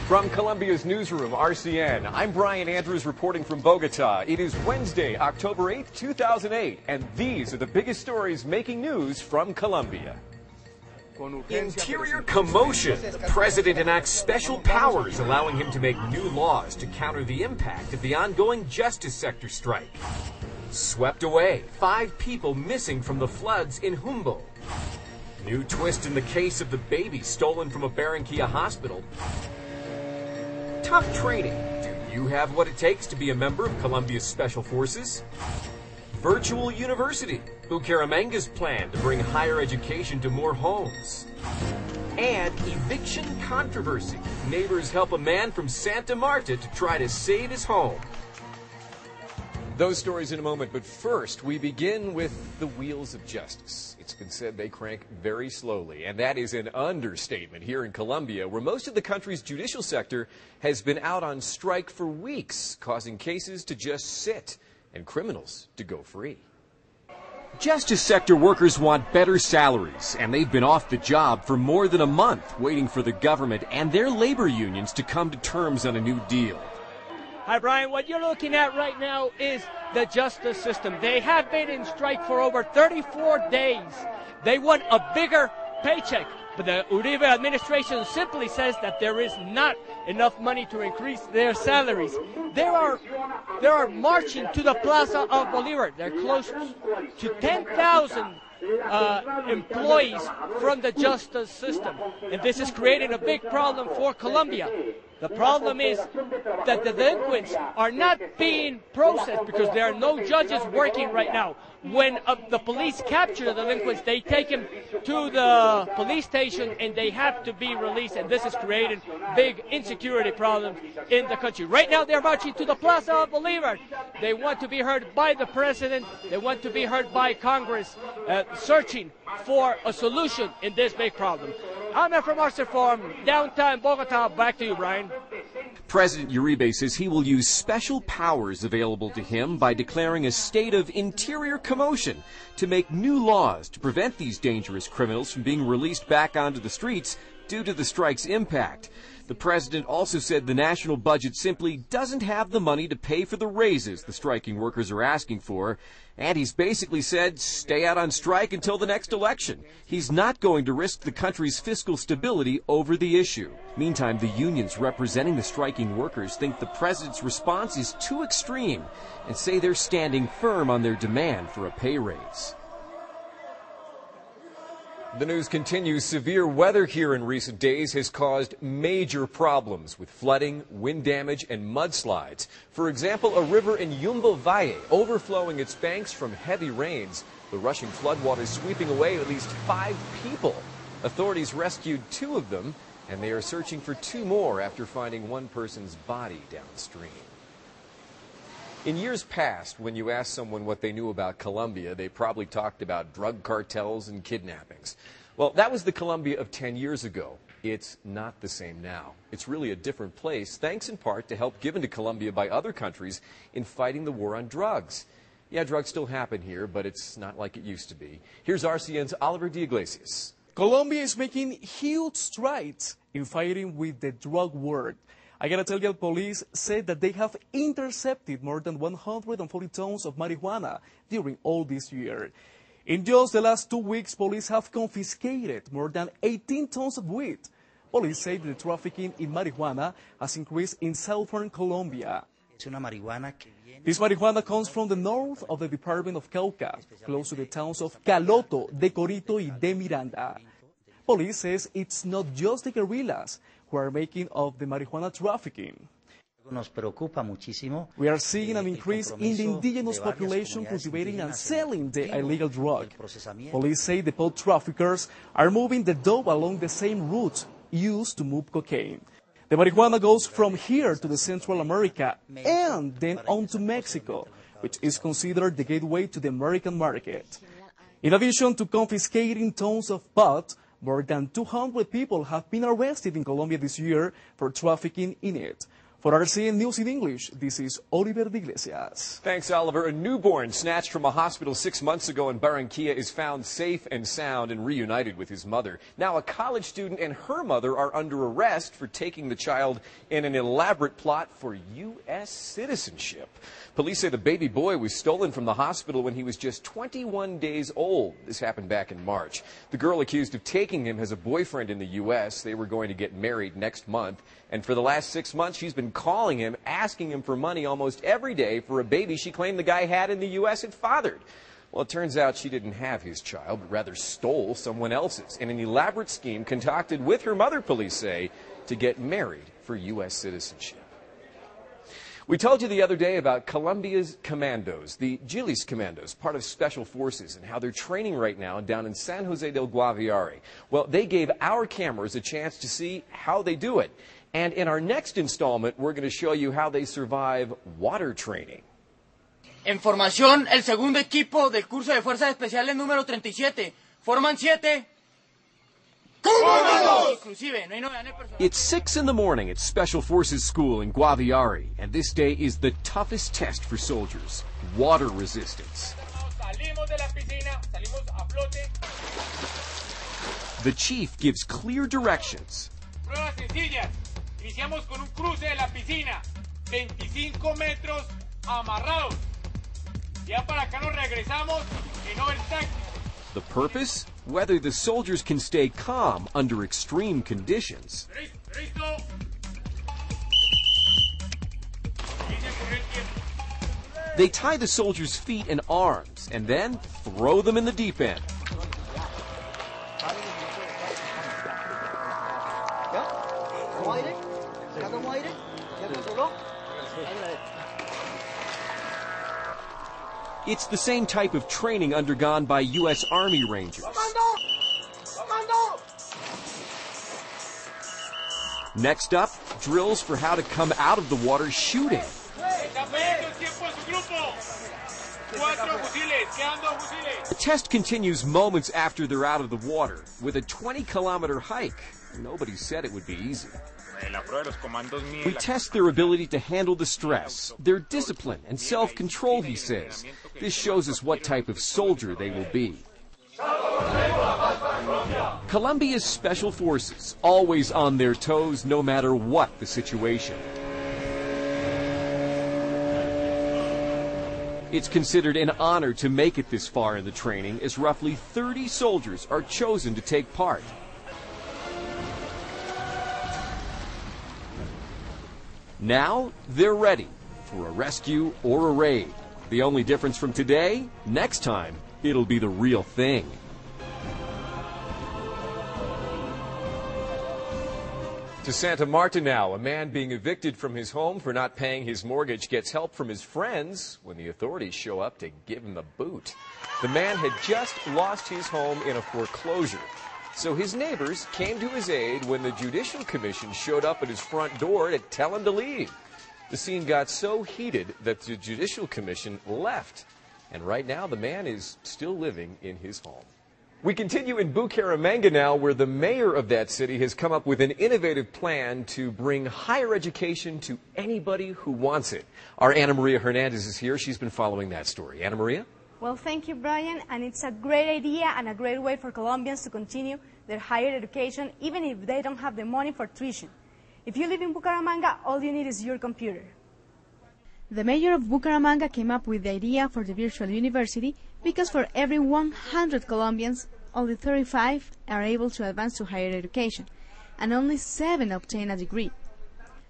From Colombia's newsroom, RCN, I'm Brian Andrews reporting from Bogota. It is Wednesday, October 8th, 2008, and these are the biggest stories making news from Colombia. Interior commotion. The president enacts special powers, allowing him to make new laws to counter the impact of the ongoing justice sector strike. Swept away. 5 people missing from the floods in Jumbo. New twist in the case of the baby stolen from a Barranquilla hospital. Tough training. Do you have what it takes to be a member of Colombia's Special Forces? Virtual university. Bucaramanga's plan to bring higher education to more homes. And eviction controversy. Neighbors help a man from Santa Marta to try to save his home. Those stories in a moment, but first we begin with the wheels of justice. It's been said they crank very slowly, and that is an understatement here in Colombia, where most of the country's judicial sector has been out on strike for weeks, causing cases to just sit and criminals to go free. Justice sector workers want better salaries, and they've been off the job for more than a month, waiting for the government and their labor unions to come to terms on a new deal. Hi, Brian. What you're looking at right now is the justice system. They have been in strike for over 34 days. They want a bigger paycheck, but the Uribe administration simply says that there is not enough money to increase their salaries. They are marching to the Plaza of Bolivar. They're close to 10,000 employees from the justice system, and this is creating a big problem for Colombia. The problem is that the delinquents are not being processed because there are no judges working right now. When the police capture the delinquents, they take them to the police station and they have to be released, and this is creating big insecurity problems in the country. Right now they're marching to the Plaza of Bolivar. They want to be heard by the president. They want to be heard by Congress, searching for a solution in this big problem. I'm from Arce Farm, downtown Bogota. Back to you, Brian. President Uribe says he will use special powers available to him by declaring a state of interior commotion to make new laws to prevent these dangerous criminals from being released back onto the streets due to the strike's impact. The president also said the national budget simply doesn't have the money to pay for the raises the striking workers are asking for, and he's basically said stay out on strike until the next election. He's not going to risk the country's fiscal stability over the issue. Meantime, the unions representing the striking workers think the president's response is too extreme and say they're standing firm on their demand for a pay raise. The news continues. Severe weather here in recent days has caused major problems with flooding, wind damage, and mudslides. For example, a river in Jumbo Valle overflowing its banks from heavy rains. The rushing floodwaters sweeping away at least 5 people. Authorities rescued 2 of them, and they are searching for 2 more after finding one person's body downstream. In years past, when you asked someone what they knew about Colombia, they probably talked about drug cartels and kidnappings. Well, that was the Colombia of 10 years ago. It's not the same now. It's really a different place, thanks in part to help given to Colombia by other countries in fighting the war on drugs. Yeah, drugs still happen here, but it's not like it used to be. Here's RCN's Oliver de Iglesias. Colombia is making huge strides in fighting with the drug war. I gotta tell you, police said that they have intercepted more than 140 tons of marijuana during all this year. In just the last 2 weeks, police have confiscated more than 18 tons of weed. Police say the trafficking in marijuana has increased in southern Colombia. This marijuana comes from the north of the department of Cauca, close to the towns of Caloto, De Corito, y De Miranda. Police says it's not just the guerrillas who are making of the marijuana trafficking. We are seeing an increase in the indigenous population cultivating and selling the illegal drug. Police say the pot traffickers are moving the dope along the same route used to move cocaine. The marijuana goes from here to the Central America and then on to Mexico, which is considered the gateway to the American market. In addition to confiscating tons of pot, more than 200 people have been arrested in Colombia this year for trafficking in it. For RCN News in English, this is Oliver de Iglesias. Thanks, Oliver. A newborn snatched from a hospital 6 months ago in Barranquilla is found safe and sound and reunited with his mother. Now, a college student and her mother are under arrest for taking the child in an elaborate plot for U.S. citizenship. Police say the baby boy was stolen from the hospital when he was just 21 days old. This happened back in March. The girl accused of taking him has a boyfriend in the U.S. They were going to get married next month. And for the last 6 months, she's been calling him, asking him for money almost every day for a baby she claimed the guy had in the U.S. had fathered. Well, it turns out she didn't have his child, but rather stole someone else's in an elaborate scheme concocted with her mother, police say, to get married for U.S. citizenship. We told you the other day about Colombia's commandos, the Gilis commandos, part of special forces, and how they're training right now down in San Jose del Guaviare. Well, they gave our cameras a chance to see how they do it. And in our next installment, we're going to show you how they survive water training. En formación, el segundo equipo del curso de Fuerzas Especiales número 37. Forman 7. It's 6 in the morning at Special Forces School in Guaviare, and this day is the toughest test for soldiers, water resistance. The chief gives clear directions. Pruebas sencillas. Iniciamos con un cruce de la piscina. 25 metros amarrados. Ya para acá nos regresamos en overtake. The purpose? Whether the soldiers can stay calm under extreme conditions. They tie the soldiers' feet and arms and then throw them in the deep end. It's the same type of training undergone by U.S. Army Rangers. Next up, drills for how to come out of the water shooting. The test continues moments after they're out of the water with a 20-kilometer hike. Nobody said it would be easy. We test their ability to handle the stress, their discipline and self-control, he says. This shows us what type of soldier they will be. Colombia's special forces, always on their toes no matter what the situation. It's considered an honor to make it this far in the training, as roughly 30 soldiers are chosen to take part. Now they're ready for a rescue or a raid. The only difference from today, next time, it'll be the real thing. To Santa Marta now, a man being evicted from his home for not paying his mortgage gets help from his friends when the authorities show up to give him the boot. The man had just lost his home in a foreclosure. So his neighbors came to his aid when the Judicial Commission showed up at his front door to tell him to leave. The scene got so heated that the Judicial Commission left. And right now, the man is still living in his home. We continue in Bucaramanga now, where the mayor of that city has come up with an innovative plan to bring higher education to anybody who wants it. Our Ana Maria Hernandez is here. She's been following that story. Ana Maria? Well, thank you, Brian, and it's a great idea and a great way for Colombians to continue their higher education, even if they don't have the money for tuition. If you live in Bucaramanga, all you need is your computer. The mayor of Bucaramanga came up with the idea for the virtual university because for every 100 Colombians, only 35 are able to advance to higher education, and only 7 obtain a degree.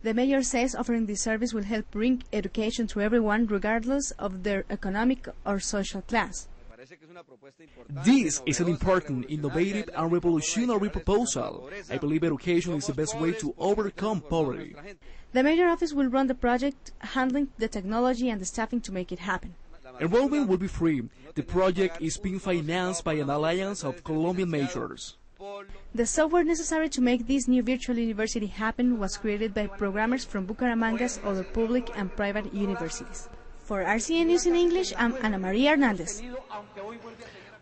The mayor says offering this service will help bring education to everyone regardless of their economic or social class. This is an important, innovative and revolutionary proposal. I believe education is the best way to overcome poverty. The mayor office will run the project, handling the technology and the staffing to make it happen. Enrollment will be free. The project is being financed by an alliance of Colombian majors. The software necessary to make this new virtual university happen was created by programmers from Bucaramanga's other public and private universities. For RCN News in English, I'm Ana Maria Hernandez.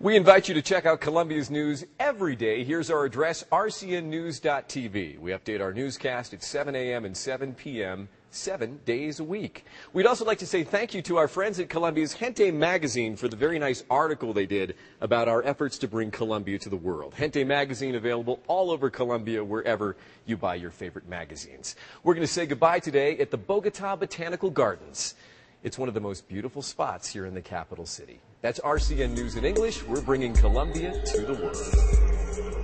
We invite you to check out Colombia's news every day. Here's our address, rcnnews.tv. We update our newscast at 7 a.m. and 7 p.m. 7 days a week. We'd also like to say thank you to our friends at Colombia's Gente magazine for the very nice article they did about our efforts to bring Colombia to the world. Gente magazine available all over Colombia, wherever you buy your favorite magazines. We're going to say goodbye today at the Bogota Botanical Gardens. It's one of the most beautiful spots here in the capital city. That's RCN News in English. We're bringing Colombia to the world.